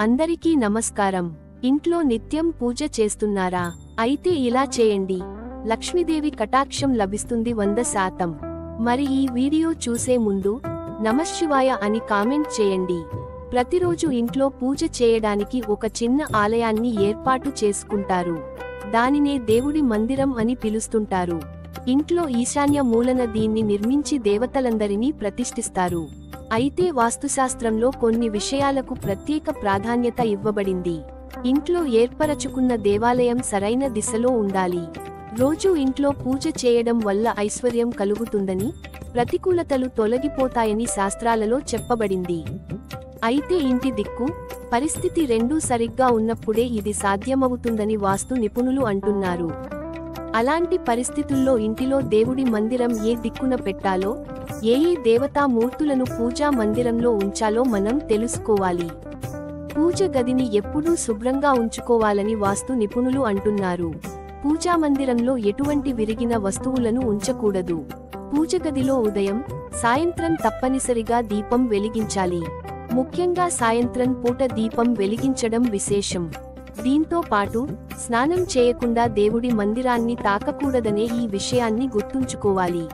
అందరికీ నమస్కారం. ఇంట్లో నిత్యం పూజ చేస్తున్నారా? అయితే ఇలా చేయండి, లక్ష్మీదేవి కటాక్షం లభిస్తుంది 100%. మరి ఈ వీడియో చూసే ముందు నమఃశివాయ అని కామెంట్ చేయండి. ప్రతిరోజు ఇంట్లో పూజ చేయడానికి ఒక చిన్న ఆలయాన్ని ఏర్పాటు చేసుకుంటారు. దానినే దేవుడి మందిరం అని పిలుస్తుంటారు. ఇంట్లో ఈశాన్య మూలన దీన్ని నిర్మించి దేవతలందరినీ ప్రతిష్ఠిస్తారు. అయితే వాస్తుశాస్త్రంలో కొన్ని విషయాలకు ప్రత్యేక ప్రాధాన్యత ఇవ్వబడింది. ఇంట్లో ఏర్పరచుకున్న దేవాలయం సరైన దిశలో ఉండాలి. రోజూ ఇంట్లో పూజ చేయడం వల్ల ఐశ్వర్యం కలుగుతుందని, ప్రతికూలతలు తొలగిపోతాయని శాస్త్రాలలో చెప్పబడింది. అయితే ఇంటి దిక్కు, పరిస్థితి రెండూ సరిగ్గా ఉన్నప్పుడే ఇది సాధ్యమవుతుందని వాస్తు నిపుణులు అంటున్నారు. అలాంటి పరిస్థితుల్లో ఇంటిలో దేవుడి మందిరం ఏ దిక్కున పెట్టాలో, ఏ దేవతా మూర్తులను పూజా మందిరంలో ఉంచాలో మనం తెలుసుకోవాలి. పూజ గదిని ఎప్పుడూ శుభ్రంగా ఉంచుకోవాలని వాస్తు నిపుణులు అంటున్నారు. పూజా మందిరంలో ఎటువంటి విరిగిన వస్తువులను ఉంచకూడదు. పూజగదిలో ఉదయం, సాయంత్రం తప్పనిసరిగా దీపం వెలిగించాలి. ముఖ్యంగా సాయంత్రం పూట దీపం వెలిగించడం విశేషం. దీంతో పాటు స్నానం చేయకుండా దేవుడి మందిరాన్ని తాకకూడదనే ఈ విషయాన్ని గుర్తుంచుకోవాలి.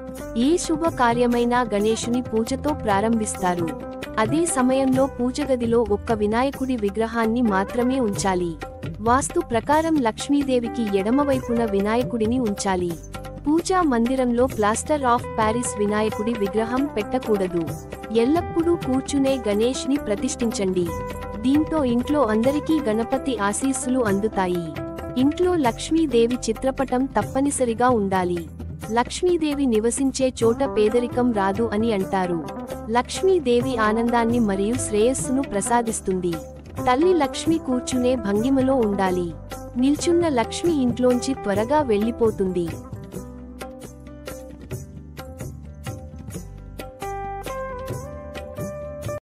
ఏ శుభ కార్యమైనా గణేశుని పూజతో ప్రారంభిస్తారు. అదే సమయంలో పూజగదిలో ఒక్క వినాయకుడి విగ్రహాన్ని మాత్రమే ఉంచాలి. వాస్తు ప్రకారం లక్ష్మీదేవికి ఎడమవైపున వినాయకుడిని ఉంచాలి. పూజా మందిరంలో ప్లాస్టర్ ఆఫ్ ప్యారిస్ వినాయకుడి విగ్రహం పెట్టకూడదు. ఎల్లప్పుడూ కూర్చునే గణేష్ని ప్రతిష్ఠించండి. దీంతో ఇంట్లో అందరికీ గణపతి ఆశీస్సులు అందుతాయి. ఇంట్లో లక్ష్మీదేవి చిత్రపటం తప్పనిసరిగా ఉండాలి. లక్ష్మీదేవి నివసించే చోట పేదరికం రాదు అని అంటారు. లక్ష్మీదేవి ఆనందాన్ని మరియు శ్రేయస్సును ప్రసాదిస్తుంది. తల్లి లక్ష్మి కూర్చునే భంగిమలో ఉండాలి. నిల్చున్న లక్ష్మి ఇంట్లోంచి త్వరగా వెళ్లిపోతుంది.